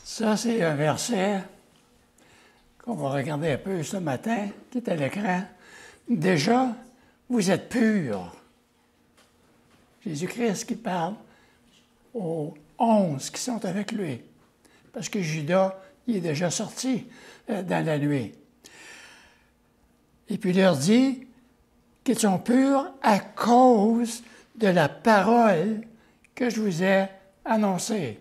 Ça, c'est un verset qu'on va regarder un peu ce matin, qui est à l'écran. Déjà, vous êtes purs. Jésus-Christ qui parle aux 11 qui sont avec lui. Parce que Judas, il est déjà sorti dans la nuit. Et puis il leur dit qu'ils sont purs à cause de la parole que je vous ai annoncée.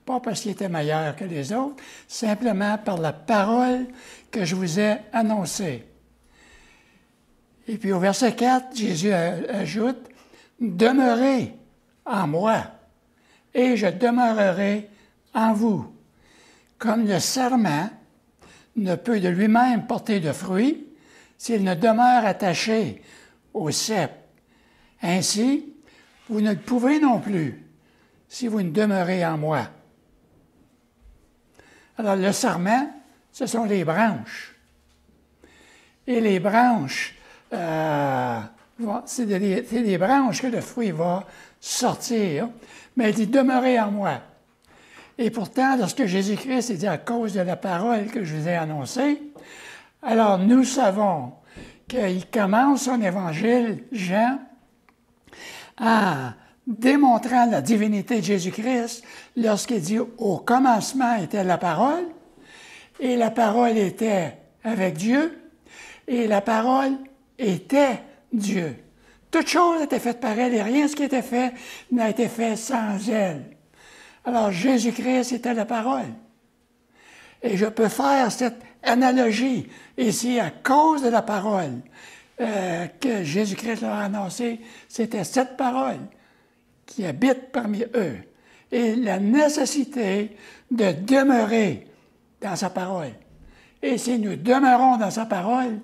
Pas parce qu'il était meilleur que les autres, simplement par la parole que je vous ai annoncée. Et puis au verset 4, Jésus ajoute, « Demeurez en moi, et je demeurerai en vous. Comme le sarment ne peut de lui-même porter de fruits s'il ne demeure attaché au cep. Ainsi, vous ne le pouvez non plus si vous ne demeurez en moi. » Alors, le sarment, ce sont les branches. Et les branches, c'est des branches que le fruit va sortir. Mais il dit, demeurez en moi. Et pourtant, lorsque Jésus-Christ dit à cause de la parole que je vous ai annoncée, alors nous savons qu'il commence son évangile, Jean, en démontrant la divinité de Jésus-Christ lorsqu'il dit « Au commencement était la parole, et la parole était avec Dieu, et la parole était Dieu. » Toute chose était faite par elle, et rien de ce qui était fait n'a été fait sans elle. Alors Jésus-Christ était la parole. Et je peux faire cette analogie ici à cause de la parole que Jésus-Christ leur a annoncée. C'était cette parole qui habite parmi eux, et la nécessité de demeurer dans sa parole. Et si nous demeurons dans sa parole,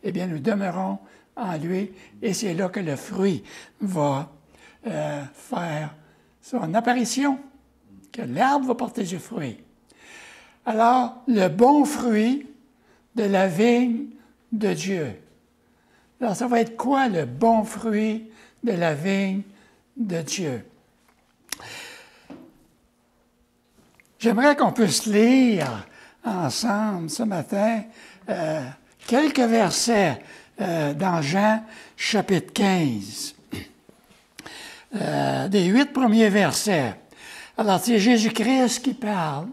eh bien nous demeurons en lui, et c'est là que le fruit va faire son apparition, que l'arbre va porter du fruit. Alors, le bon fruit de la vigne de Dieu. Alors, ça va être quoi le bon fruit de la vigne de Dieu? J'aimerais qu'on puisse lire ensemble ce matin quelques versets dans Jean chapitre 15. Des 8 premiers versets. Alors, c'est Jésus-Christ qui parle,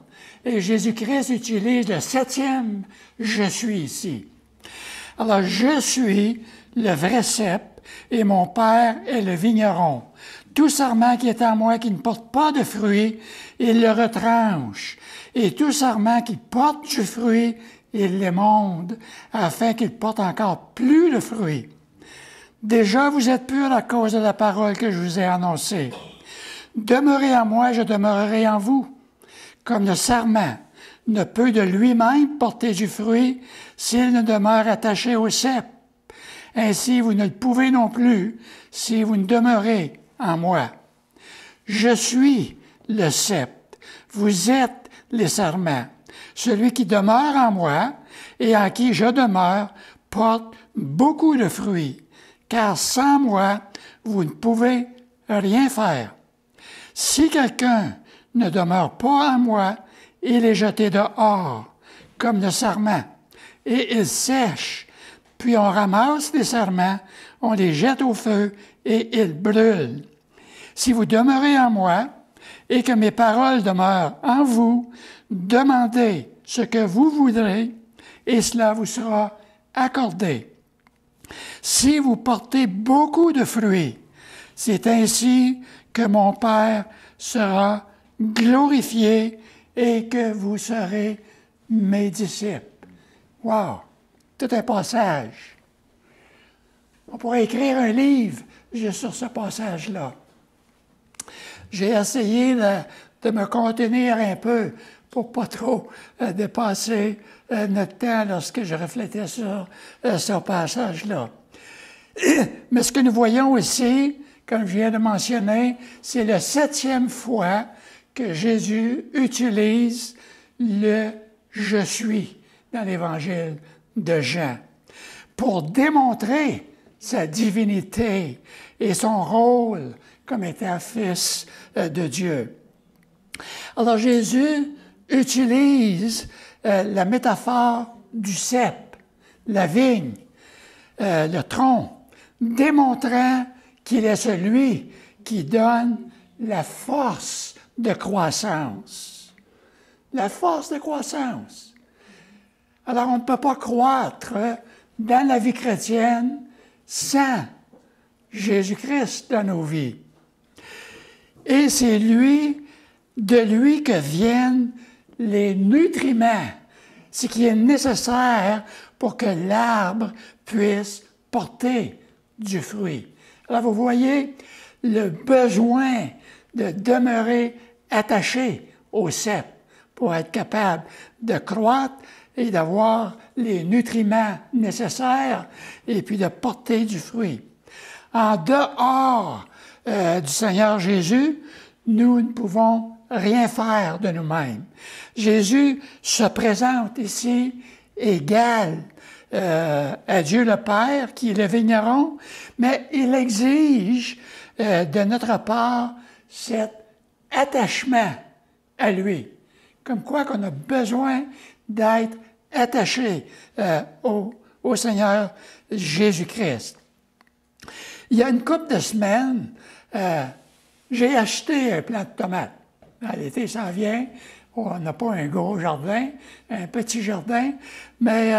et Jésus-Christ utilise le 7e « je suis » ici. Alors, je suis le vrai cep, et mon Père est le vigneron. Tout sarment qui est en moi qui ne porte pas de fruit, il le retranche. Et tout sarment qui porte du fruit, il l'émonde, afin qu'il porte encore plus de fruit. Déjà, vous êtes purs à cause de la parole que je vous ai annoncée. Demeurez en moi, je demeurerai en vous. Comme le sarment ne peut de lui-même porter du fruit s'il ne demeure attaché au cep. Ainsi, vous ne le pouvez non plus si vous ne demeurez en moi. Je suis le cep. Vous êtes les sarments. Celui qui demeure en moi et en qui je demeure porte beaucoup de fruits, car sans moi, vous ne pouvez rien faire. Si quelqu'un ne demeure pas en moi, il est jeté dehors, comme le sarment, et il sèche. Puis on ramasse les sarments, on les jette au feu, et ils brûlent. Si vous demeurez en moi, et que mes paroles demeurent en vous, demandez ce que vous voudrez, et cela vous sera accordé. Si vous portez beaucoup de fruits, c'est ainsi que mon Père sera glorifié et que vous serez mes disciples. Wow! Tout un passage. On pourrait écrire un livre juste sur ce passage-là. J'ai essayé de me contenir un peu pour pas trop dépasser notre temps lorsque je reflétais sur ce passage-là. Mais ce que nous voyons ici, comme je viens de mentionner, c'est la 7e fois que Jésus utilise le « je suis » dans l'Évangile de Jean, pour démontrer sa divinité et son rôle comme étant fils de Dieu. Alors Jésus utilise la métaphore du cep, la vigne, le tronc, démontrant qu'il est celui qui donne la force de croissance. La force de croissance. Alors, on ne peut pas croître dans la vie chrétienne sans Jésus-Christ dans nos vies. Et c'est de lui que viennent les nutriments, ce qui est nécessaire pour que l'arbre puisse porter du fruit. Alors, vous voyez le besoin de demeurer attaché au cep pour être capable de croître et d'avoir les nutriments nécessaires et puis de porter du fruit. En dehors du Seigneur Jésus, nous ne pouvons rien faire de nous-mêmes. Jésus se présente ici égal à Dieu le Père, qui est le vigneron, mais il exige de notre part cet attachement à lui. Comme quoi qu'on a besoin d'être attaché au Seigneur Jésus-Christ. Il y a une couple de semaines, j'ai acheté un plant de tomates. L'été s'en vient, on n'a pas un gros jardin, un petit jardin, mais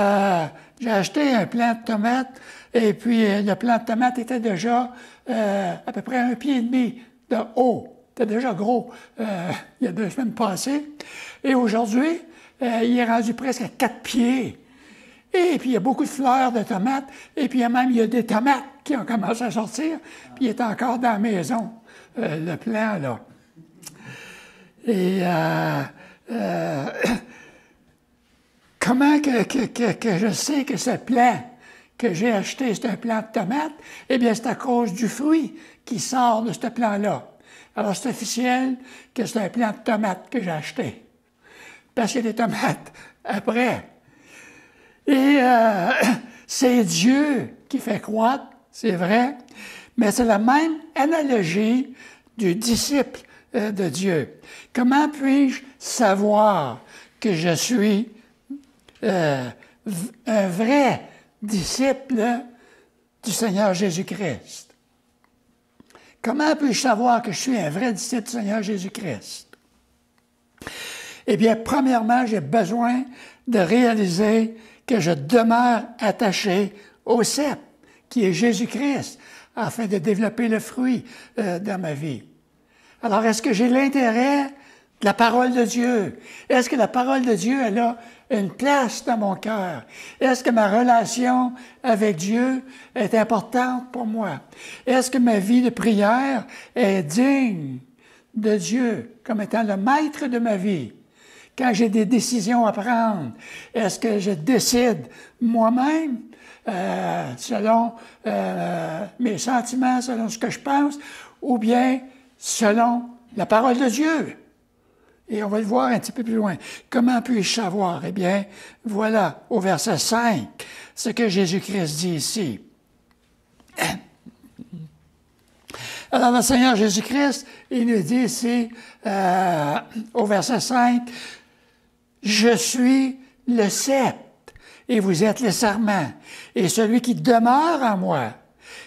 j'ai acheté un plant de tomates et puis le plant de tomates était déjà à peu près 1,5 pied de haut. C'était déjà gros il y a 2 semaines passées. Et aujourd'hui, il est rendu presque à 4 pieds. Et puis, il y a beaucoup de fleurs de tomates. Et puis, il y a des tomates qui ont commencé à sortir. Puis, il est encore dans la maison, le plant, là. Et comment que je sais que ce plant que j'ai acheté, c'est un plant de tomates? Eh bien, c'est à cause du fruit qui sort de ce plant-là. Alors, c'est officiel que c'est un plant de tomates que j'ai acheté. Parce qu'il y a des tomates après. Et c'est Dieu qui fait croître, c'est vrai, mais c'est la même analogie du disciple de Dieu. Comment puis-je savoir que je suis un vrai disciple du Seigneur Jésus-Christ? Comment puis-je savoir que je suis un vrai disciple du Seigneur Jésus-Christ? Eh bien, premièrement, j'ai besoin de réaliser que je demeure attaché au cep, qui est Jésus-Christ, afin de développer le fruit dans ma vie. Alors, est-ce que j'ai l'intérêt de la parole de Dieu? Est-ce que la parole de Dieu, elle a une place dans mon cœur? Est-ce que ma relation avec Dieu est importante pour moi? Est-ce que ma vie de prière est digne de Dieu comme étant le maître de ma vie? Quand j'ai des décisions à prendre, est-ce que je décide moi-même selon mes sentiments, selon ce que je pense, ou bien selon la parole de Dieu? Et on va le voir un petit peu plus loin. Comment puis-je savoir? Eh bien, voilà, au verset 5, ce que Jésus-Christ dit ici. Alors, le Seigneur Jésus-Christ, il nous dit ici, au verset 5, « Je suis le cep, et vous êtes les sarments, et celui qui demeure en moi,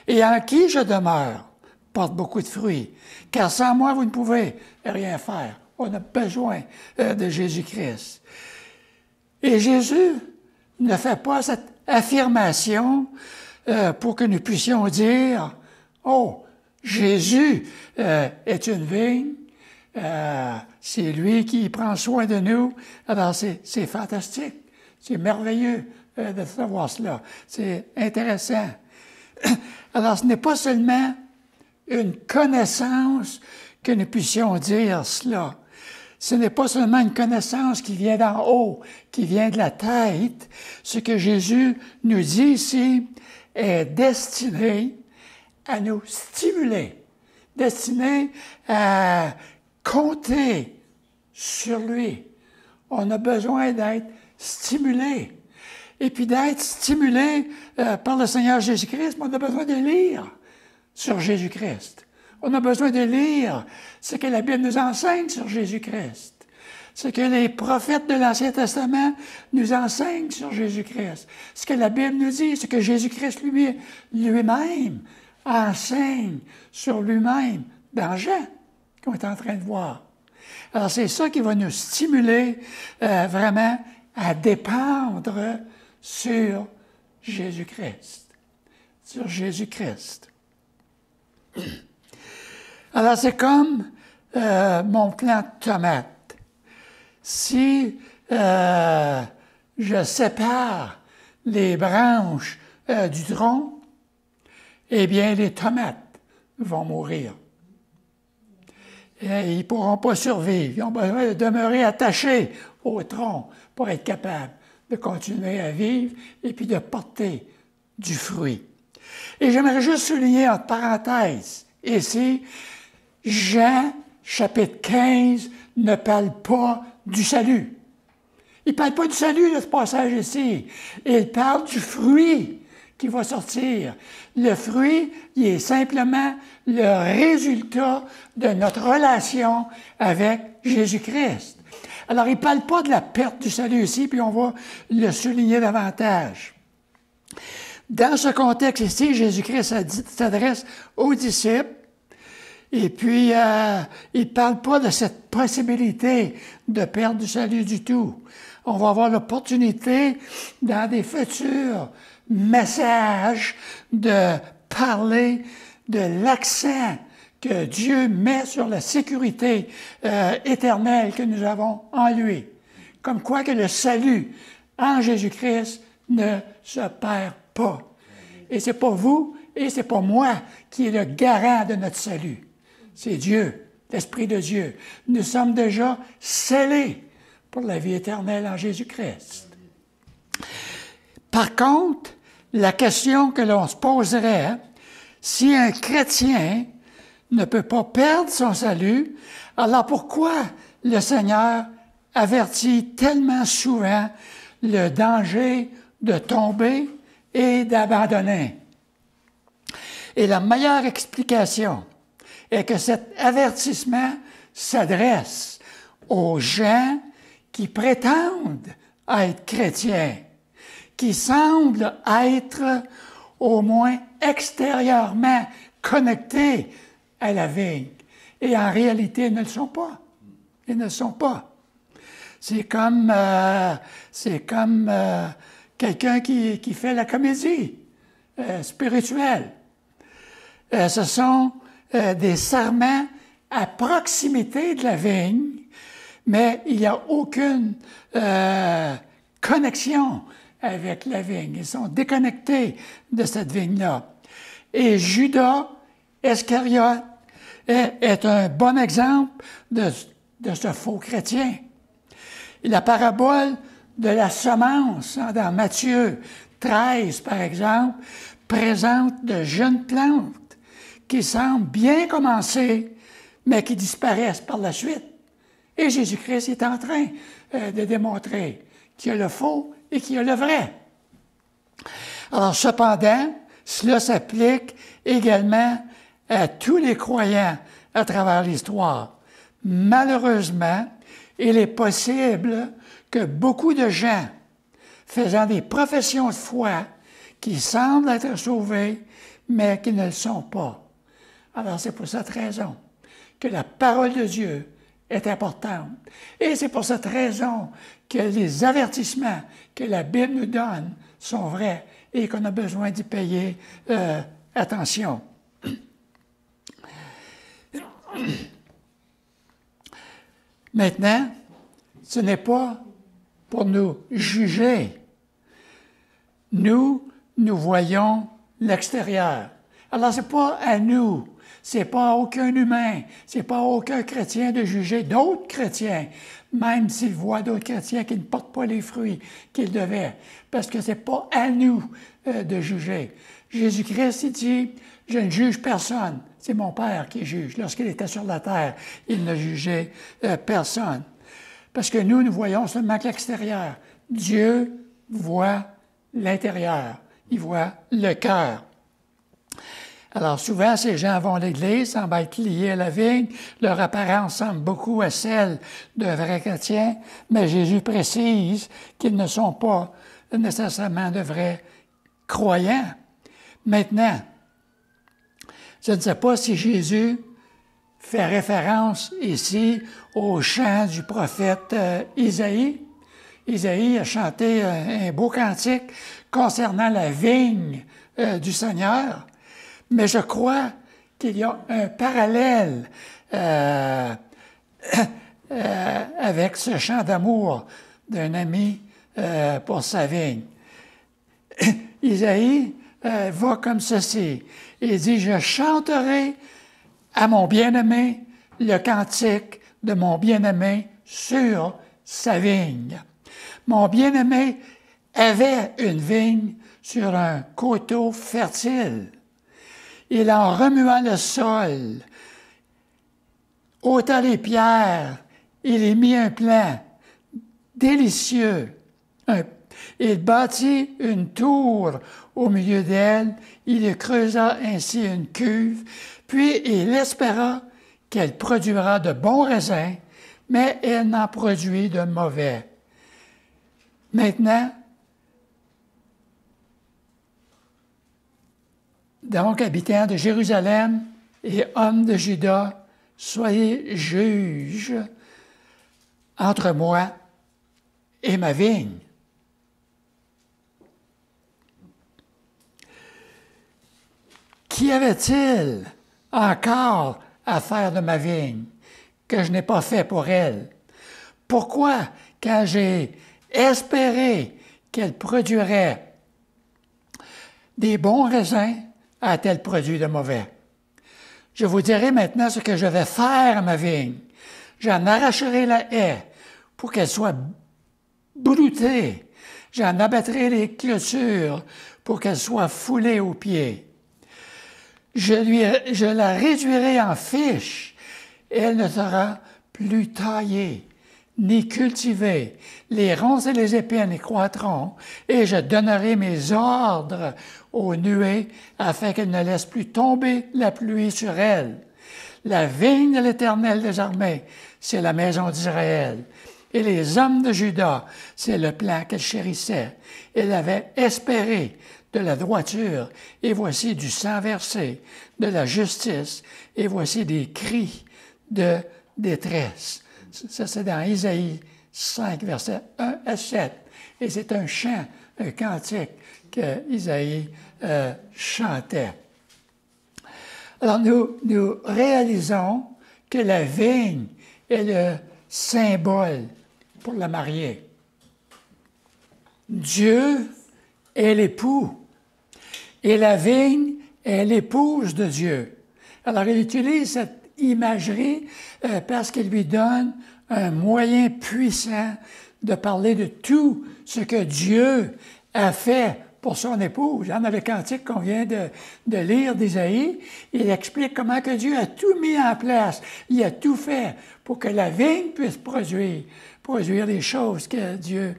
et en qui je demeure, porte beaucoup de fruits, car sans moi, vous ne pouvez rien faire. » On a besoin de Jésus-Christ. Et Jésus ne fait pas cette affirmation pour que nous puissions dire, « Oh, Jésus est une vigne, c'est lui qui prend soin de nous. » Alors, c'est fantastique, c'est merveilleux de savoir cela. C'est intéressant. Alors, ce n'est pas seulement une connaissance que nous puissions dire cela. Ce n'est pas seulement une connaissance qui vient d'en haut, qui vient de la tête. Ce que Jésus nous dit ici est destiné à nous stimuler, destiné à compter sur lui. On a besoin d'être stimulé. Et puis d'être stimulé par le Seigneur Jésus-Christ, on a besoin de lire sur Jésus-Christ. On a besoin de lire ce que la Bible nous enseigne sur Jésus-Christ. C'est que les prophètes de l'Ancien Testament nous enseignent sur Jésus-Christ. Ce que la Bible nous dit, c'est que Jésus-Christ lui-même enseigne sur lui-même dans Jean, qu'on est en train de voir. Alors, c'est ça qui va nous stimuler vraiment à dépendre sur Jésus-Christ. Sur Jésus-Christ. Alors, c'est comme mon plant de tomate. Si je sépare les branches du tronc, eh bien, les tomates vont mourir. Et ils ne pourront pas survivre. Ils ont besoin de demeurer attachés au tronc pour être capables de continuer à vivre et puis de porter du fruit. Et j'aimerais juste souligner entre parenthèses ici, Jean, chapitre 15, ne parle pas du salut. Il ne parle pas du salut de ce passage ici. Il parle du fruit qui va sortir. Le fruit, il est simplement le résultat de notre relation avec Jésus-Christ. Alors, il ne parle pas de la perte du salut ici, puis on va le souligner davantage. Dans ce contexte ici, Jésus-Christ s'adresse aux disciples, et puis il ne parle pas de cette possibilité de perdre du salut du tout. On va avoir l'opportunité, dans des futurs messages, de parler de l'accent que Dieu met sur la sécurité éternelle que nous avons en lui. Comme quoi que le salut en Jésus-Christ ne se perd pas. Et c'est pas vous et c'est pas moi qui est le garant de notre salut. C'est Dieu, l'Esprit de Dieu. Nous sommes déjà scellés pour la vie éternelle en Jésus-Christ. Par contre, la question que l'on se poserait, si un chrétien ne peut pas perdre son salut, alors pourquoi le Seigneur avertit tellement souvent le danger de tomber et d'abandonner? Et la meilleure explication est que cet avertissement s'adresse aux gens qui prétendent être chrétiens, qui semblent être au moins extérieurement connectés à la vigne. Et en réalité, ils ne le sont pas. Ils ne le sont pas. C'est comme quelqu'un qui fait la comédie spirituelle. Ce sont des serments à proximité de la vigne, mais il n'y a aucune connexion avec la vigne. Ils sont déconnectés de cette vigne-là. Et Judas Iscariote est un bon exemple de ce faux chrétien. Et la parabole de la semence, dans Matthieu 13, par exemple, présente de jeunes plantes qui semblent bien commencer, mais qui disparaissent par la suite. Et Jésus-Christ est en train de démontrer qu'il y a le faux et qu'il y a le vrai. Alors, cependant, cela s'applique également à tous les croyants à travers l'histoire. Malheureusement, il est possible que beaucoup de gens faisant des professions de foi qui semblent être sauvés, mais qui ne le sont pas. Alors, c'est pour cette raison que la parole de Dieu est importante. Et c'est pour cette raison que les avertissements que la Bible nous donne sont vrais et qu'on a besoin d'y payer attention. Maintenant, ce n'est pas pour nous juger. Nous voyons l'extérieur. Alors, ce n'est pas à nous, ce n'est pas à aucun humain, ce n'est pas à aucun chrétien de juger d'autres chrétiens, même s'ils voient d'autres chrétiens qui ne portent pas les fruits qu'ils devaient, parce que ce n'est pas à nous de juger. Jésus-Christ, il dit, « Je ne juge personne, c'est mon Père qui juge. » Lorsqu'il était sur la terre, il ne jugeait personne. Parce que nous voyons seulement que l'extérieur. Dieu voit l'intérieur. Il voit le cœur. Alors souvent, ces gens vont à l'Église, semblent être liés à la vigne, leur apparence semble beaucoup à celle d'un vrai chrétien, mais Jésus précise qu'ils ne sont pas nécessairement de vrais croyants. Maintenant, je ne sais pas si Jésus fait référence ici au chant du prophète Isaïe. Isaïe a chanté un beau cantique concernant la vigne du Seigneur, mais je crois qu'il y a un parallèle avec ce chant d'amour d'un ami pour sa vigne. Isaïe va comme ceci. Il dit, « Je chanterai à mon bien-aimé le cantique de mon bien-aimé sur sa vigne. » Mon bien-aimé avait une vigne sur un coteau fertile. Il en remua le sol, ôta les pierres, il y mit un plan délicieux. Il bâtit une tour au milieu d'elle, il y creusa ainsi une cuve, puis il espéra qu'elle produira de bons raisins, mais elle n'en produit de mauvais. Maintenant, donc, habitants de Jérusalem et hommes de Juda, soyez juges entre moi et ma vigne. Qu'y avait-il encore à faire de ma vigne que je n'ai pas fait pour elle? Pourquoi, quand j'ai espéré qu'elle produirait des bons raisins, a-t-elle produit de mauvais? Je vous dirai maintenant ce que je vais faire à ma vigne. J'en arracherai la haie pour qu'elle soit broutée. J'en abattrai les clôtures pour qu'elle soit foulée aux pieds. Je la réduirai en fiche. Elle ne sera plus taillée ni cultivée. Les ronces et les épines y croîtront, et je donnerai mes ordres aux nuées afin qu'elles ne laissent plus tomber la pluie sur elle. La vigne de l'Éternel des armées, c'est la maison d'Israël. Et les hommes de Juda, c'est le plan qu'elle chérissait. Elle avait espéré de la droiture, et voici du sang versé, de la justice, et voici des cris de détresse. Ça, c'est dans Isaïe 5, versets 1 à 7. Et c'est un chant, un cantique que Isaïe chantait. Alors, nous réalisons que la vigne est le symbole pour la mariée. Dieu est l'époux et la vigne est l'épouse de Dieu. Alors, il utilise cette imagerie parce qu'il lui donne un moyen puissant de parler de tout ce que Dieu a fait pour son épouse. Dans le cantique qu'on vient de lire d'Isaïe, il explique comment que Dieu a tout mis en place. Il a tout fait pour que la vigne puisse produire les choses que Dieu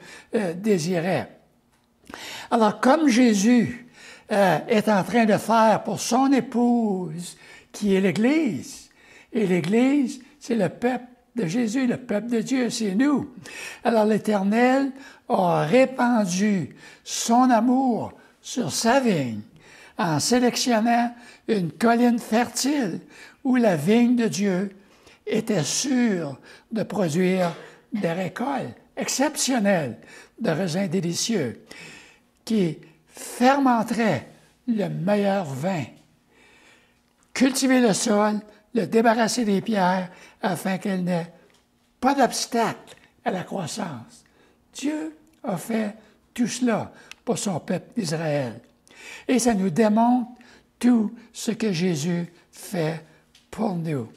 désirait. Alors, comme Jésus est en train de faire pour son épouse, qui est l'Église, et l'Église, c'est le peuple de Jésus, le peuple de Dieu, c'est nous. Alors l'Éternel a répandu son amour sur sa vigne en sélectionnant une colline fertile où la vigne de Dieu était sûre de produire des récoltes exceptionnelles de raisins délicieux qui fermenteraient le meilleur vin. Cultiver le sol, le débarrasser des pierres afin qu'elle n'ait pas d'obstacle à la croissance. Dieu a fait tout cela pour son peuple d'Israël. Et ça nous démontre tout ce que Jésus fait pour nous.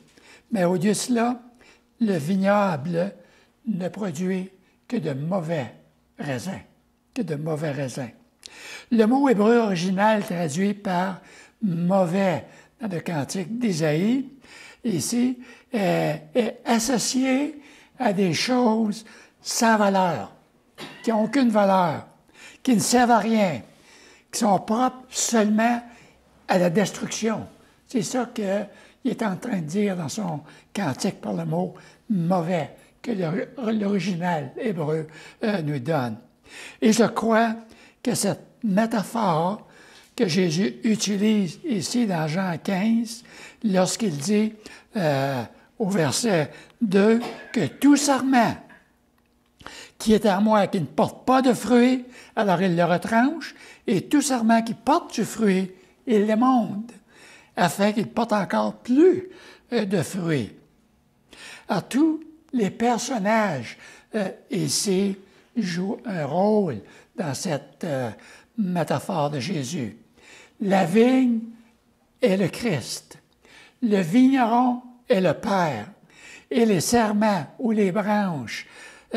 Mais au lieu de cela, le vignoble ne produit que de mauvais raisins. Que de mauvais raisins. Le mot hébreu original traduit par « mauvais » dans le cantique d'Isaïe, ici, est associé à des choses sans valeur, qui n'ont aucune valeur, qui ne servent à rien, qui sont propres seulement à la destruction. C'est ça qu'il est en train de dire dans son cantique par le mot « mauvais » que l'original hébreu nous donne. Et je crois que cette métaphore que Jésus utilise ici dans Jean 15, lorsqu'il dit au verset 2 que tout sarment qui est à moi et qui ne porte pas de fruit, alors il le retranche, et tout sarment qui porte du fruit, il l'émonde, afin qu'il porte encore plus de fruits. Alors, tous les personnages ici jouent un rôle dans cette métaphore de Jésus. La vigne est le Christ, le vigneron est le Père, et les serments ou les branches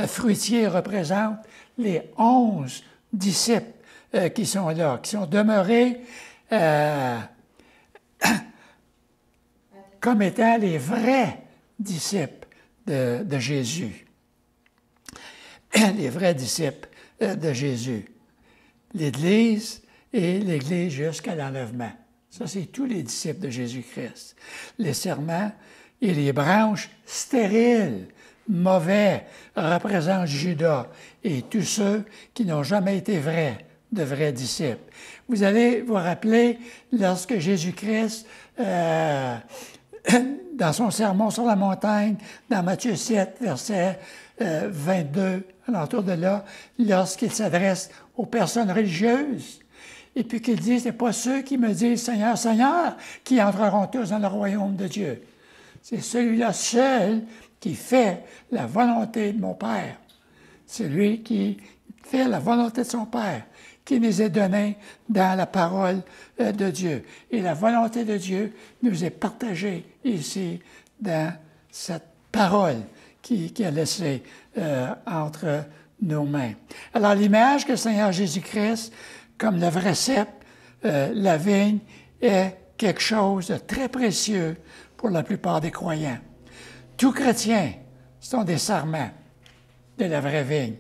fruitiers représentent les 11 disciples qui sont là, qui sont demeurés comme étant les vrais disciples de Jésus. Les vrais disciples de Jésus. L'Église et l'Église jusqu'à l'enlèvement. Ça, c'est tous les disciples de Jésus-Christ. Les serments et les branches stériles, mauvais, représentent Judas et tous ceux qui n'ont jamais été vrais, de vrais disciples. Vous allez vous rappeler, lorsque Jésus-Christ, dans son sermon sur la montagne, dans Matthieu 7, verset 22, alentour de là, lorsqu'il s'adresse aux personnes religieuses, et puis qu'il dit, ce n'est pas ceux qui me disent « Seigneur, Seigneur » qui entreront tous dans le royaume de Dieu. C'est celui-là seul qui fait la volonté de mon Père. Celui qui fait la volonté de son Père, qui nous est donné dans la parole de Dieu. Et la volonté de Dieu nous est partagée ici dans cette parole qui a laissé entre nos mains. Alors, l'image que le Seigneur Jésus-Christ, comme le vrai cep, la vigne, est quelque chose de très précieux pour la plupart des croyants. Tous chrétiens sont des sarments de la vraie vigne,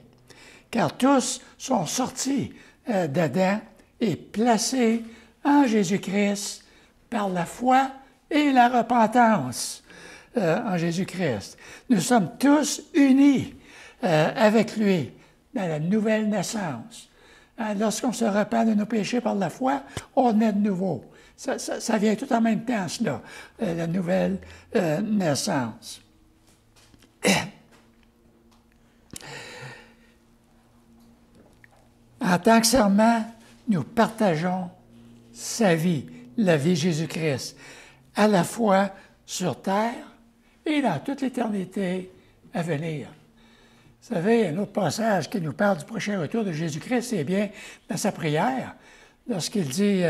car tous sont sortis d'Adam et placés en Jésus-Christ par la foi et la repentance en Jésus-Christ. Nous sommes tous unis avec lui dans la nouvelle naissance. Lorsqu'on se repent de nos péchés par la foi, on est de nouveau. Ça vient tout en même temps, cela, la nouvelle naissance. En tant que serment, nous partageons sa vie, la vie de Jésus-Christ, à la fois sur terre et dans toute l'éternité à venir. Vous savez, un autre passage qui nous parle du prochain retour de Jésus-Christ, c'est bien dans sa prière, lorsqu'il dit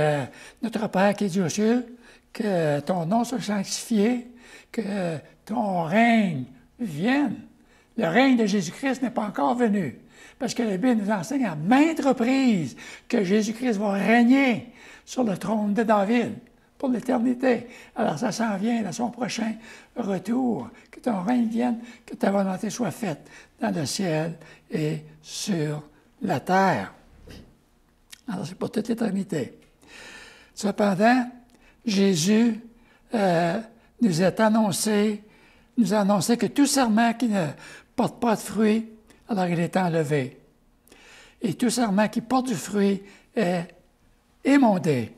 Notre Père qui est aux cieux, que ton nom soit sanctifié, que ton règne vienne. Le règne de Jésus-Christ n'est pas encore venu, parce que la Bible nous enseigne à maintes reprises que Jésus-Christ va régner sur le trône de David pour l'éternité. Alors ça s'en vient à son prochain retour. Que ton règne vienne, que ta volonté soit faite dans le ciel et sur la terre. Alors c'est pour toute l'éternité. Cependant, Jésus nous a annoncé que tout serment qui ne porte pas de fruit, alors il est enlevé. Et tout serment qui porte du fruit est émondé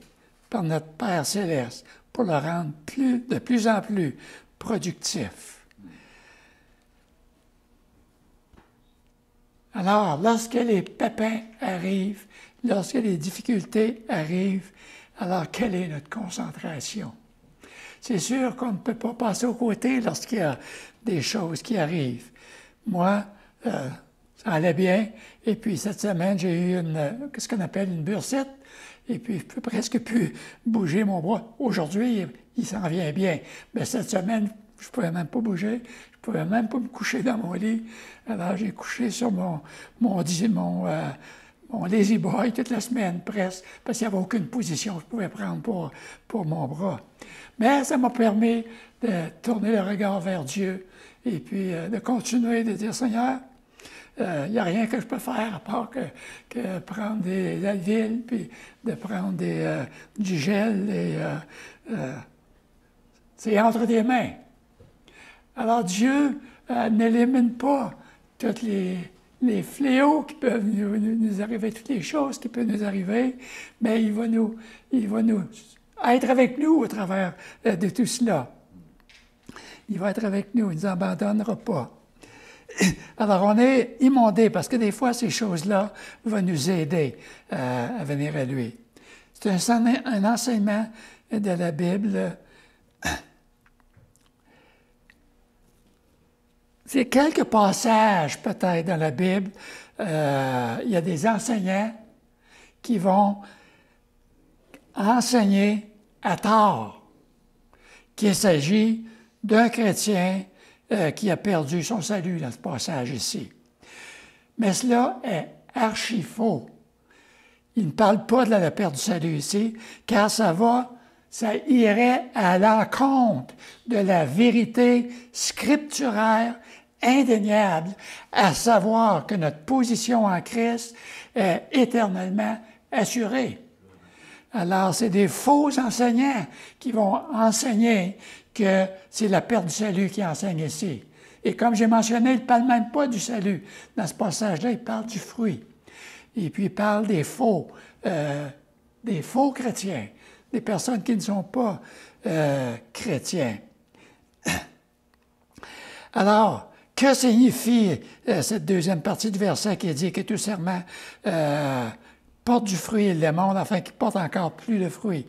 par notre Père céleste pour le rendre de plus en plus productif. Alors, lorsque les pépins arrivent, lorsque les difficultés arrivent, alors quelle est notre concentration? C'est sûr qu'on ne peut pas passer aux côtés lorsqu'il y a des choses qui arrivent. Moi, ça allait bien, et puis cette semaine, j'ai eu ce qu'on appelle une bursite, et puis je peux presque plus bouger mon bras. Aujourd'hui, il s'en vient bien, mais cette semaine, je ne pouvais même pas bouger, je ne pouvais même pas me coucher dans mon lit. Alors, j'ai couché sur mon lazy boy toute la semaine, presque, parce qu'il n'y avait aucune position que je pouvais prendre pour mon bras. Mais ça m'a permis de tourner le regard vers Dieu et puis de continuer de dire, Seigneur, il n'y a rien que je peux faire à part que prendre des Advil, puis de prendre du gel, et c'est entre tes mains. Alors Dieu n'élimine pas tous les fléaux qui peuvent nous arriver, toutes les choses qui peuvent nous arriver, mais il va nous être avec nous au travers de tout cela. Il va être avec nous, il ne nous abandonnera pas. Alors, on est immondé parce que des fois, ces choses-là vont nous aider à venir à lui. C'est un enseignement de la Bible. C'est quelques passages, peut-être, dans la Bible. Il y a des enseignants qui vont enseigner à tort qu'il s'agit d'un chrétien qui a perdu son salut dans ce passage ici. Mais cela est archi faux. Il ne parle pas de la perte du salut ici, car ça irait à l'encontre de la vérité scripturaire indéniable, à savoir que notre position en Christ est éternellement assurée. Alors, c'est des faux enseignants qui vont enseigner que c'est la perte du salut qui enseigne ici. Et comme j'ai mentionné, il ne parle même pas du salut. Dans ce passage-là, il parle du fruit. Et puis, il parle des faux chrétiens, des personnes qui ne sont pas chrétiens. Alors, que signifie cette deuxième partie du verset qui dit que tout serment porte du fruit et le monde, afin qu'il porte encore plus de fruit.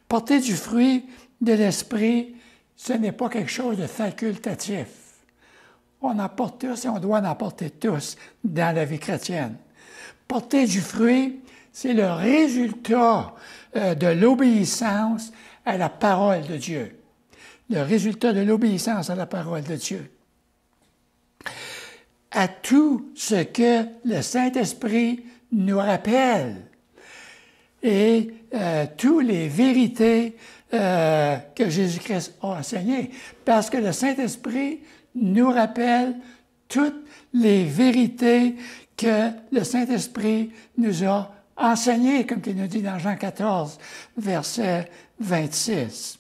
Porter du fruit de l'esprit, ce n'est pas quelque chose de facultatif. On en porte tous et on doit en porter tous dans la vie chrétienne. Porter du fruit, c'est le résultat de l'obéissance à la parole de Dieu. Le résultat de l'obéissance à la parole de Dieu. À tout ce que le Saint-Esprit nous rappelle et toutes les vérités que Jésus-Christ a enseignées. Parce que le Saint-Esprit nous rappelle toutes les vérités que le Saint-Esprit nous a enseignées, comme il nous dit dans Jean 14, verset 26.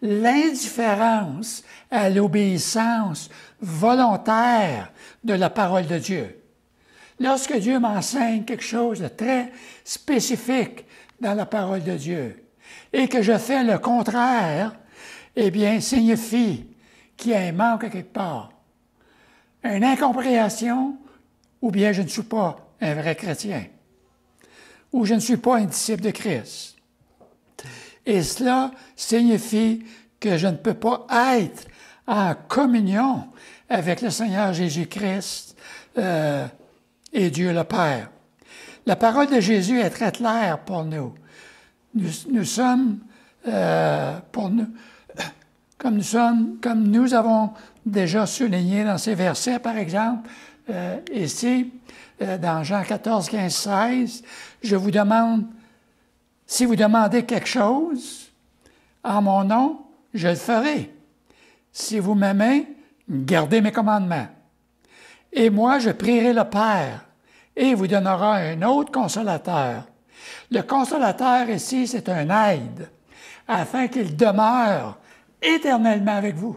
L'indifférence à l'obéissance volontaire de la parole de Dieu. Lorsque Dieu m'enseigne quelque chose de très spécifique dans la parole de Dieu et que je fais le contraire, eh bien, signifie qu'il y a un manque à quelque part, une incompréhension, ou bien je ne suis pas un vrai chrétien, ou je ne suis pas un disciple de Christ. Et cela signifie que je ne peux pas être en communion avec le Seigneur Jésus-Christ et Dieu le Père. La parole de Jésus est très claire pour nous. Nous sommes, comme nous avons déjà souligné dans ces versets, par exemple, ici, dans Jean 14, 15, 16, je vous demande, si vous demandez quelque chose en mon nom, je le ferai. Si vous m'aimez, gardez mes commandements. Et moi, je prierai le Père, et il vous donnera un autre consolateur. Le consolateur ici, c'est un aide, afin qu'il demeure éternellement avec vous.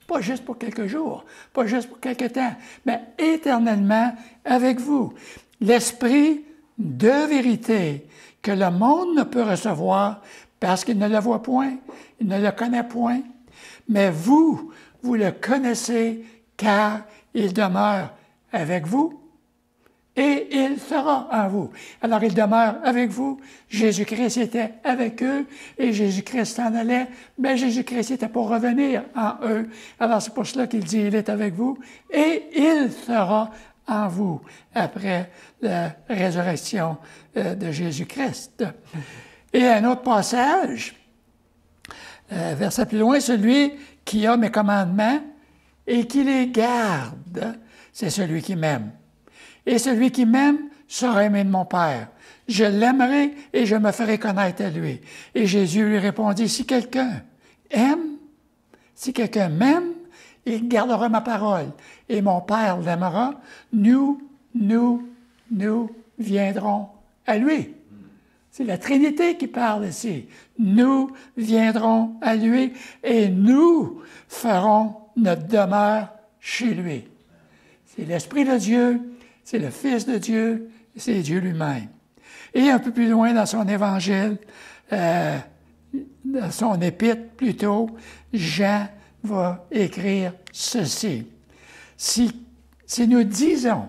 Pas juste pour quelques jours, pas juste pour quelques temps, mais éternellement avec vous. L'esprit de vérité que le monde ne peut recevoir parce qu'il ne le voit point, il ne le connaît point, mais vous le connaissez car il demeure avec vous et il sera en vous. Alors, il demeure avec vous. Jésus-Christ était avec eux et Jésus-Christ s'en allait, mais Jésus-Christ était pour revenir en eux. Alors, c'est pour cela qu'il dit, il est avec vous et il sera en vous après la résurrection de Jésus-Christ. Et un autre passage, verset plus loin, celui qui a mes commandements et qui les garde, c'est celui qui m'aime. Et celui qui m'aime sera aimé de mon Père. Je l'aimerai et je me ferai connaître à lui. Et Jésus lui répondit, si quelqu'un m'aime, il gardera ma parole, et mon Père l'aimera, nous viendrons à lui. C'est la Trinité qui parle ici. Nous viendrons à lui et nous ferons notre demeure chez lui. C'est l'Esprit de Dieu, c'est le Fils de Dieu, c'est Dieu lui-même. Et un peu plus loin dans son évangile, dans son épître plutôt, Jean va écrire ceci. Si nous disons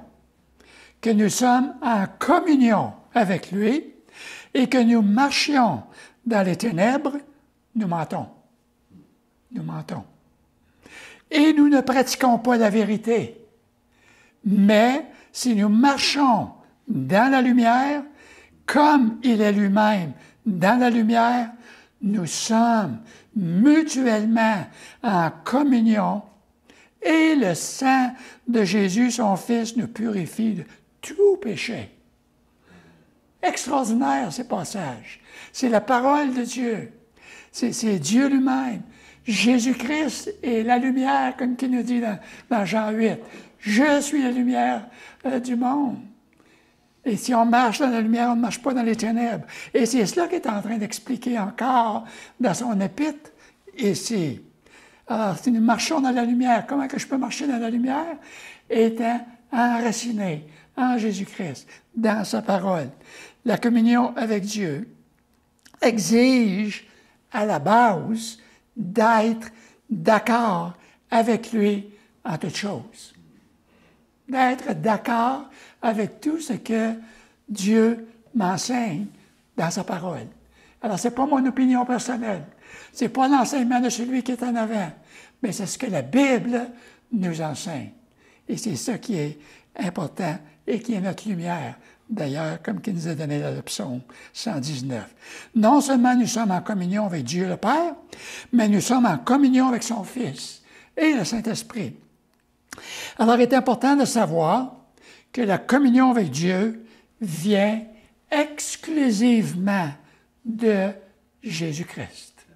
que nous sommes en communion avec lui et que nous marchions dans les ténèbres, nous mentons. Nous mentons. Et nous ne pratiquons pas la vérité. Mais si nous marchons dans la lumière, comme il est lui-même dans la lumière, nous sommes mutuellement en communion et le sang de Jésus, son Fils, nous purifie de tout péché. Extraordinaire, ces passages. C'est la parole de Dieu. C'est Dieu lui-même. Jésus-Christ est la lumière, comme il nous dit dans Jean 8. Je suis la lumière du monde. Et si on marche dans la lumière, on ne marche pas dans les ténèbres. Et c'est cela qu'il est en train d'expliquer encore dans son épître ici. Alors, si nous marchons dans la lumière, comment que je peux marcher dans la lumière? Étant enraciné en Jésus-Christ, dans sa parole. La communion avec Dieu exige à la base d'être d'accord avec lui en toutes choses. D'être d'accord avec tout ce que Dieu m'enseigne dans sa parole. Alors, ce n'est pas mon opinion personnelle. Ce n'est pas l'enseignement de celui qui est en avant, mais c'est ce que la Bible nous enseigne. Et c'est ça qui est important et qui est notre lumière, d'ailleurs, comme qu'il nous a donné dans le psaume 119. Non seulement nous sommes en communion avec Dieu le Père, mais nous sommes en communion avec son Fils et le Saint-Esprit. Alors, il est important de savoir que la communion avec Dieu vient exclusivement de Jésus-Christ.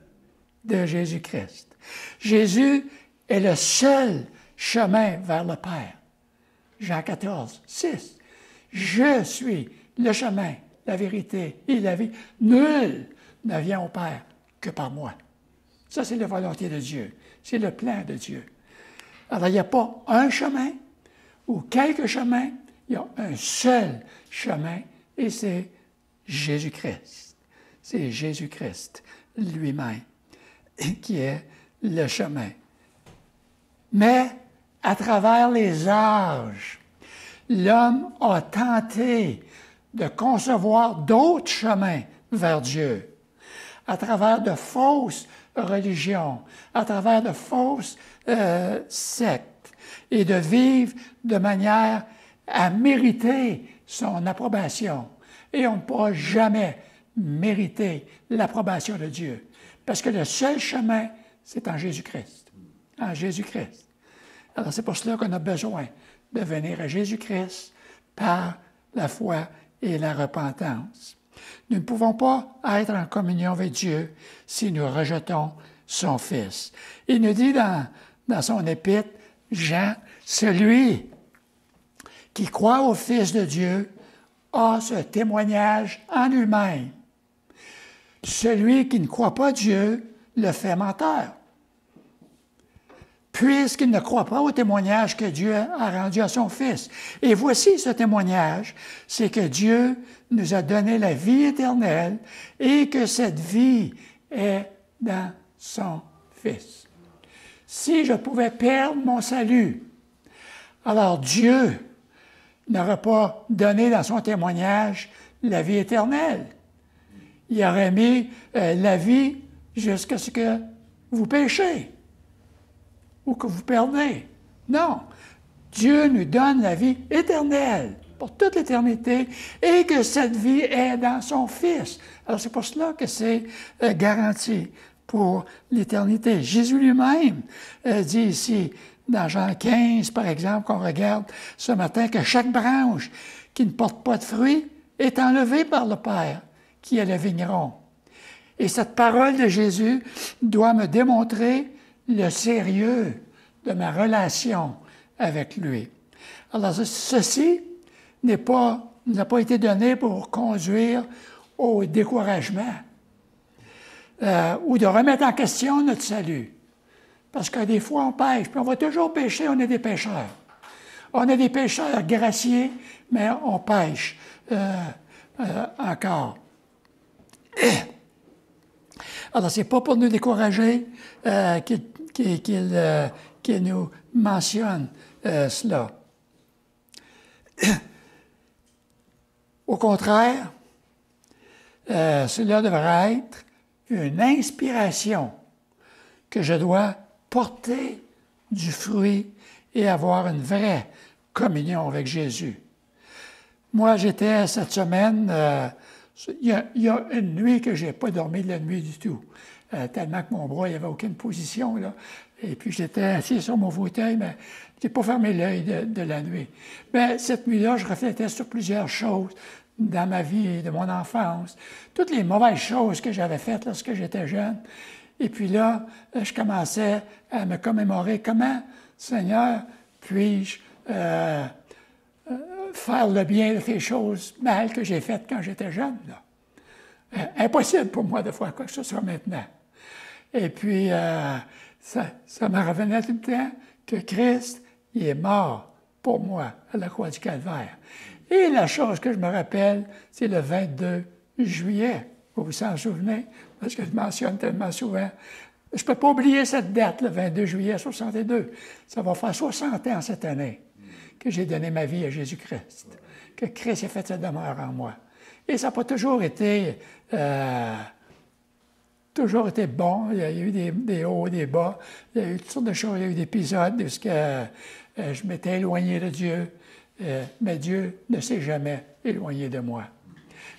De Jésus-Christ. Jésus est le seul chemin vers le Père. Jean 14, 6. Je suis le chemin, la vérité et la vie. Nul ne vient au Père que par moi. Ça, c'est la volonté de Dieu. C'est le plan de Dieu. Alors, il n'y a pas un chemin ou quelques chemins. Il y a un seul chemin et c'est Jésus-Christ. C'est Jésus-Christ lui-même qui est le chemin. Mais à travers les âges, l'homme a tenté de concevoir d'autres chemins vers Dieu, à travers de fausses religions, à travers de fausses sectes, et de vivre de manière à mériter son approbation. Et on ne pourra jamais mériter l'approbation de Dieu, parce que le seul chemin, c'est en Jésus-Christ. En Jésus-Christ. Alors, c'est pour cela qu'on a besoin de venir à Jésus-Christ par la foi et la repentance. Nous ne pouvons pas être en communion avec Dieu si nous rejetons son Fils. Il nous dit dans son épître, Jean, celui qui croit au Fils de Dieu a ce témoignage en lui-même. Celui qui ne croit pas Dieu le fait menteur, puisqu'il ne croit pas au témoignage que Dieu a rendu à son Fils. Et voici ce témoignage, c'est que Dieu nous a donné la vie éternelle et que cette vie est dans son Fils. Si je pouvais perdre mon salut, alors Dieu n'aurait pas donné dans son témoignage la vie éternelle. Il aurait mis la vie jusqu'à ce que vous péchez ou que vous perdez. Non, Dieu nous donne la vie éternelle pour toute l'éternité et que cette vie est dans son Fils. Alors c'est pour cela que c'est garanti pour l'éternité. Jésus lui-même dit ici, dans Jean 15, par exemple, qu'on regarde ce matin, que chaque branche qui ne porte pas de fruits est enlevée par le Père, qui est le vigneron. Et cette parole de Jésus doit me démontrer le sérieux de ma relation avec lui. Alors, ceci n'a pas été donné pour conduire au découragement ou de remettre en question notre salut. Parce que des fois, on pêche, puis on va toujours pêcher, on est des pêcheurs. On est des pêcheurs graciés, mais on pêche encore. Alors, ce n'est pas pour nous décourager qu'il nous mentionne cela. Au contraire, cela devrait être une inspiration que je dois porter du fruit et avoir une vraie communion avec Jésus. Moi, j'étais cette semaine, il y a une nuit que je n'ai pas dormi de la nuit du tout, tellement que mon bras, il n'y avait aucune position, là. Et puis, j'étais assis sur mon fauteuil, mais je n'ai pas fermé l'œil de la nuit. Mais cette nuit-là, je réfléchissais sur plusieurs choses dans ma vie, de mon enfance, toutes les mauvaises choses que j'avais faites lorsque j'étais jeune. Et puis là, je commençais à me commémorer comment, Seigneur, puis-je faire le bien de ces choses mal que j'ai faites quand j'étais jeune, là. Impossible pour moi de faire quoi que ce soit maintenant. Et puis, ça me revenait tout le temps que Christ, il est mort pour moi à la croix du Calvaire. Et la chose que je me rappelle, c'est le 22 juillet. Vous vous en souvenez? Parce que je mentionne tellement souvent. Je ne peux pas oublier cette date, le 22 juillet 62. Ça va faire 60 ans cette année que j'ai donné ma vie à Jésus-Christ, que Christ a fait sa demeure en moi. Et ça n'a pas toujours été bon. Il y a eu des hauts, des bas. Il y a eu toutes sortes de choses. Il y a eu des épisodes où je m'étais éloigné de Dieu. Mais Dieu ne s'est jamais éloigné de moi.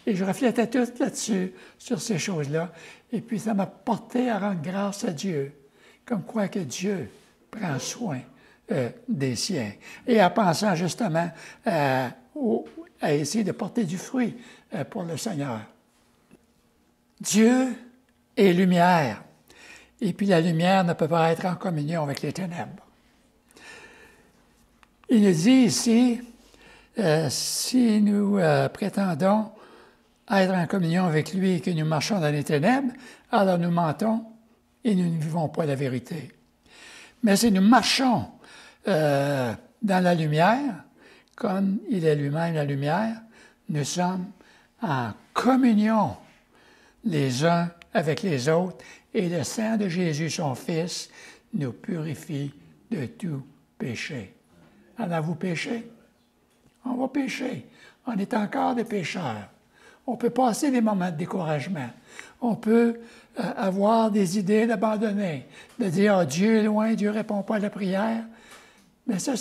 Et je réfléchissais tout là-dessus, sur ces choses-là. Et puis, ça m'a porté à rendre grâce à Dieu, comme quoi que Dieu prend soin des siens. Et en pensant justement à essayer de porter du fruit pour le Seigneur. Dieu est lumière. Et puis, la lumière ne peut pas être en communion avec les ténèbres. Il nous dit ici, si nous prétendons être en communion avec lui et que nous marchons dans les ténèbres, alors nous mentons et nous ne vivons pas la vérité. Mais si nous marchons dans la lumière, comme il est lui-même la lumière, nous sommes en communion les uns avec les autres et le sang de Jésus, son Fils, nous purifie de tout péché. En avez-vous péché? On va pécher. On est encore des pécheurs. On peut passer des moments de découragement. On peut avoir des idées d'abandonner, de dire « Dieu est loin, Dieu ne répond pas à la prière ». Mais ça,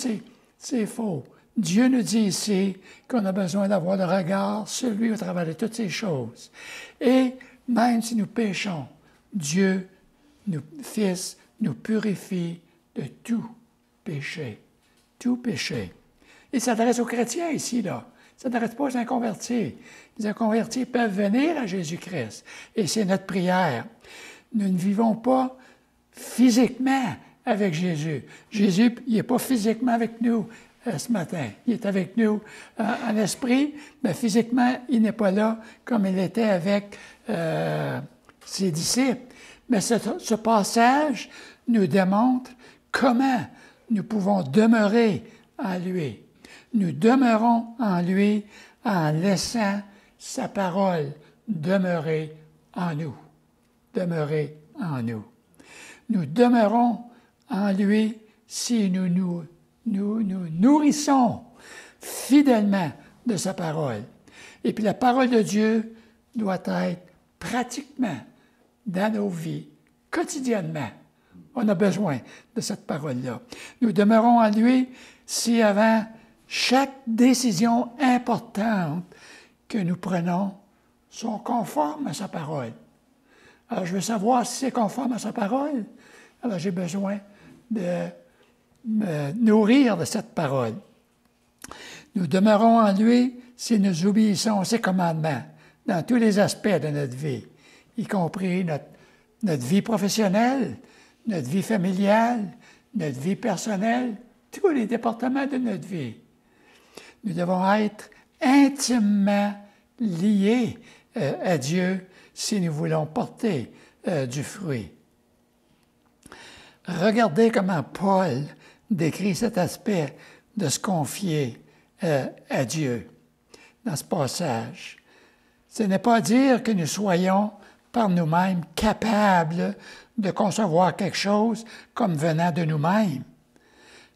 c'est faux. Dieu nous dit ici qu'on a besoin d'avoir le regard sur lui au travers de toutes ces choses. Et même si nous péchons, Dieu, Fils, nous purifie de tout péché. Tout péché. Il s'adresse aux chrétiens ici, là. Il ne s'adresse pas aux inconvertis. Les inconvertis peuvent venir à Jésus-Christ. Et c'est notre prière. Nous ne vivons pas physiquement avec Jésus. Jésus, il n'est pas physiquement avec nous ce matin. Il est avec nous en esprit, mais physiquement, il n'est pas là comme il était avec ses disciples. Mais ce passage nous démontre comment nous pouvons demeurer en lui. Nous demeurons en lui en laissant sa parole demeurer en nous. Demeurer en nous. Nous demeurons en lui si nous nourrissons fidèlement de sa parole. Et puis la parole de Dieu doit être pratiquement dans nos vies, quotidiennement. On a besoin de cette parole-là. Nous demeurons en lui si avant chaque décision importante que nous prenons sont conformes à sa parole. Alors, je veux savoir si c'est conforme à sa parole. Alors, j'ai besoin de me nourrir de cette parole. Nous demeurons en lui si nous obéissons à ses commandements dans tous les aspects de notre vie, y compris notre vie professionnelle, notre vie familiale, notre vie personnelle, tous les départements de notre vie. Nous devons être intimement liés à Dieu si nous voulons porter du fruit. Regardez comment Paul décrit cet aspect de se confier à Dieu dans ce passage. Ce n'est pas dire que nous soyons par nous-mêmes capables de concevoir quelque chose comme venant de nous-mêmes.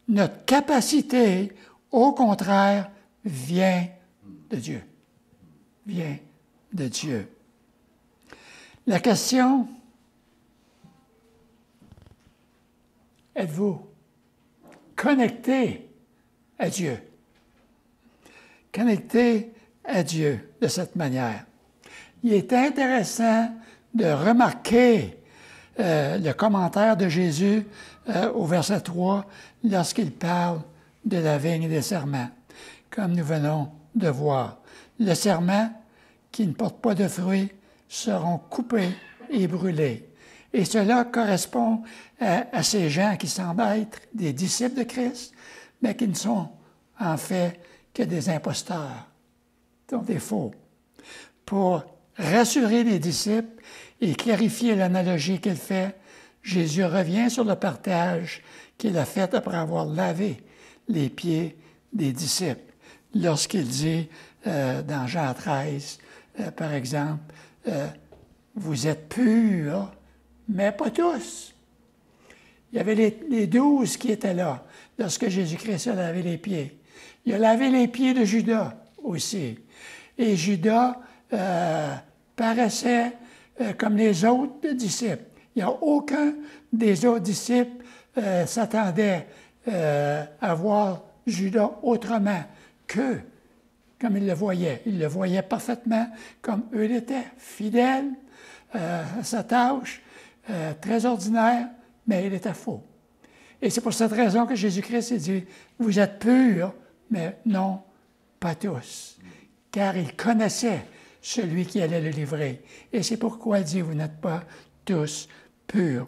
Notre capacité, au contraire, vient de Dieu. Vient de Dieu. La question, êtes-vous connecté à Dieu? Connecté à Dieu de cette manière. Il est intéressant de remarquer le commentaire de Jésus au verset 3 lorsqu'il parle de la vigne et des serments, comme nous venons de voir. Le serment qui ne porte pas de fruits seront coupés et brûlés. Et cela correspond à ces gens qui semblent être des disciples de Christ, mais qui ne sont en fait que des imposteurs, donc des faux. Pour rassurer les disciples et clarifier l'analogie qu'il fait, Jésus revient sur le partage qu'il a fait après avoir lavé les pieds des disciples. Lorsqu'il dit dans Jean 13, par exemple, vous êtes purs, mais pas tous. Il y avait les 12 qui étaient là lorsque Jésus-Christ a lavé les pieds. Il a lavé les pieds de Judas aussi. Et Judas paraissait comme les autres disciples. Il n'y a aucun des autres disciples s'attendait à voir Judas autrement que comme il le voyait. Il le voyait parfaitement comme eux l'étaient, fidèle à sa tâche, très ordinaire, mais il était faux. Et c'est pour cette raison que Jésus-Christ a dit, vous êtes purs, mais non, pas tous. Car il connaissait celui qui allait le livrer. Et c'est pourquoi il dit, vous n'êtes pas tous purs.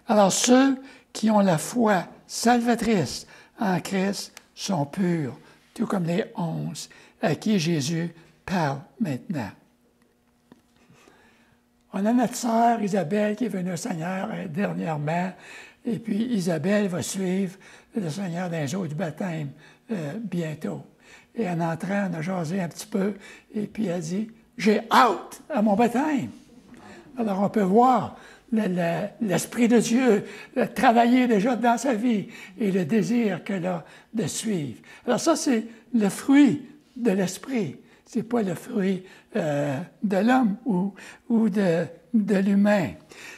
Alors ceux qui ont la foi salvatrice en Christ sont purs, tout comme les 11 à qui Jésus parle maintenant. On a notre sœur Isabelle qui est venue au Seigneur dernièrement, et puis Isabelle va suivre le Seigneur dans les eaux du baptême bientôt. Et en entrant, on a jasé un petit peu, et puis elle dit, j'ai hâte à mon baptême. Alors on peut voir l'Esprit de Dieu travailler déjà dans sa vie et le désir qu'elle a de suivre. Alors ça, c'est le fruit de l'Esprit. Ce n'est pas le fruit de l'homme ou de l'humain.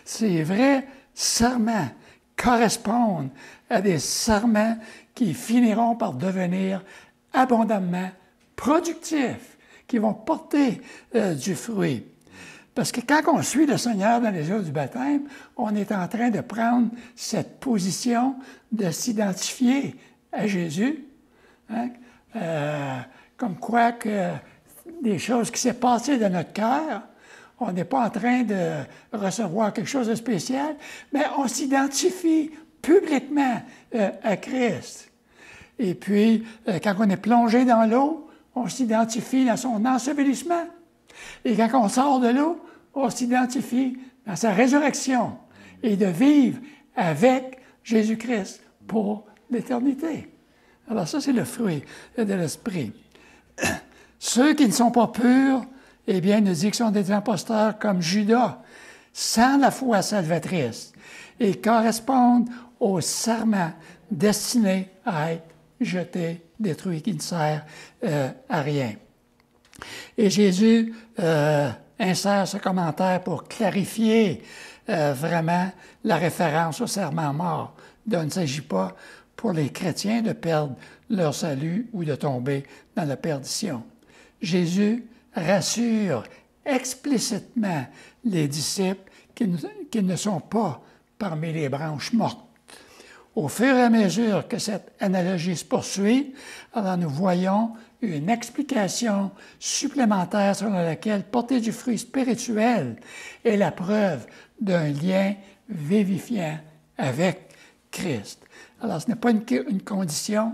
Ces vrais serments correspondent à des serments qui finiront par devenir abondamment productifs, qui vont porter du fruit. Parce que quand on suit le Seigneur dans les eaux du baptême, on est en train de prendre cette position de s'identifier à Jésus, hein? Comme quoi que des choses qui s'est passées dans notre cœur, on n'est pas en train de recevoir quelque chose de spécial, mais on s'identifie publiquement à Christ. Et puis, quand on est plongé dans l'eau, on s'identifie dans son ensevelissement. Et quand on sort de l'eau, on s'identifie dans sa résurrection et de vivre avec Jésus-Christ pour l'éternité. Alors ça, c'est le fruit de l'Esprit. Ceux qui ne sont pas purs, eh bien, il nous dit qu'ils sont des imposteurs comme Judas, sans la foi salvatrice, et correspondent au serment destiné à être jeté, détruit, qui ne sert à rien. Et Jésus insère ce commentaire pour clarifier vraiment la référence au serment mort, dont il ne s'agit pas pour les chrétiens de perdre leur salut ou de tomber dans la perdition. Jésus rassure explicitement les disciples qu'ils ne sont pas parmi les branches mortes. Au fur et à mesure que cette analogie se poursuit, alors nous voyons une explication supplémentaire selon laquelle porter du fruit spirituel est la preuve d'un lien vivifiant avec Christ. Alors, ce n'est pas une condition,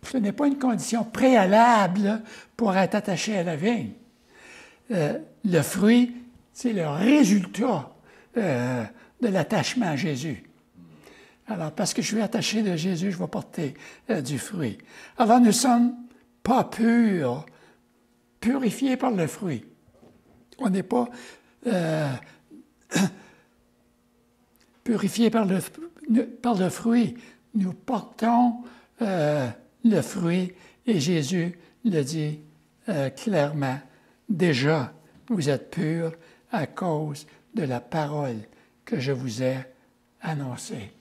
ce n'est pas une condition préalable pour être attaché à la vigne. Le fruit, c'est le résultat de l'attachement à Jésus. Alors, parce que je suis attaché de Jésus, je vais porter du fruit. Alors, nous ne sommes pas purs, purifiés par le fruit. On n'est pas purifiés par le fruit. Nous portons le fruit et Jésus le dit clairement. Déjà, vous êtes purs à cause de la parole que je vous ai annoncée.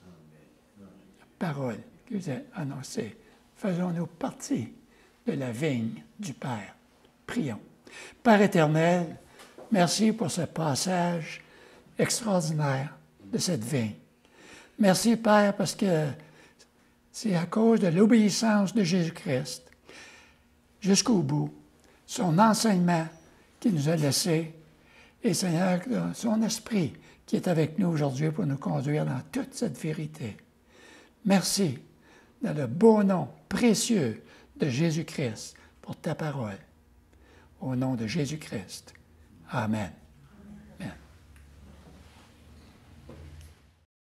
La parole que je vous ai annoncée. Faisons-nous partie de la vigne du Père. Prions. Père éternel, merci pour ce passage extraordinaire de cette vigne. Merci, Père, parce que c'est à cause de l'obéissance de Jésus-Christ, jusqu'au bout, son enseignement qu'il nous a laissé, et Seigneur, son esprit qui est avec nous aujourd'hui pour nous conduire dans toute cette vérité. Merci, dans le beau nom précieux de Jésus-Christ, pour ta parole. Au nom de Jésus-Christ. Amen.